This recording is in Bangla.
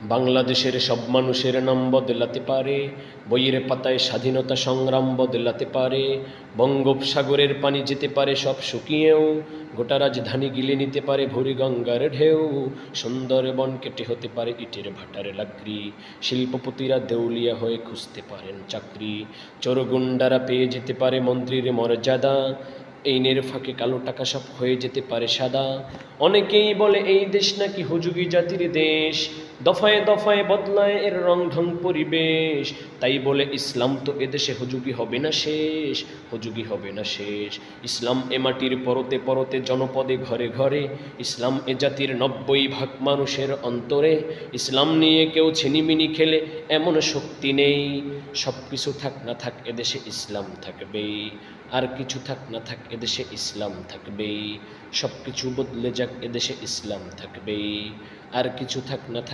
বাংলাদেশের সব মানুষের নাম বদলাতে পারে, বইয়ের পাতায় স্বাধীনতা সংগ্রাম বদলাতে পারে, বঙ্গোপসাগরের পানি যেতে পারে সব শুকিয়েও, গোটা রাজধানী গিলে নিতে পারে ভুরি গঙ্গার ঢেউ, সুন্দরবন কেটে হতে পারে ইটের ভাটার লাকড়ি, শিল্পপতিরা দেউলিয়া হয়ে খুঁজতে পারেন চাকরি, চোরগুন্ডারা পেয়ে যেতে পারে মন্ত্রীর মর্যাদা, এইনের ফাঁকে কালো টাকা সব হয়ে যেতে পারে সাদা। অনেকেই বলে এই দেশ নাকি হুজুগি জাতির দেশ, দফায় দফায় বদলায় এর রং ঢং পরিবেশ, তাই বলে ইসলাম তো এদেশে হুজুগি হবে না শেষ, হুজুগি হবে না শেষ। ইসলাম এ মাটির পরতে পরতে জনপদে ঘরে ঘরে, ইসলাম এ জাতির 90% মানুষের অন্তরে, ইসলাম নিয়ে কেউ ছিনিমিনি খেলে এমন শক্তি নেই, সব কিছু থাক না থাক এদেশে ইসলাম থাকবেই, আর কিছু থাক না থাক এদেশে ইসলাম থাকবেই, সব কিছু বদলে যাক এদেশে ইসলাম থাকবেই, আর কিছু থাক না থাক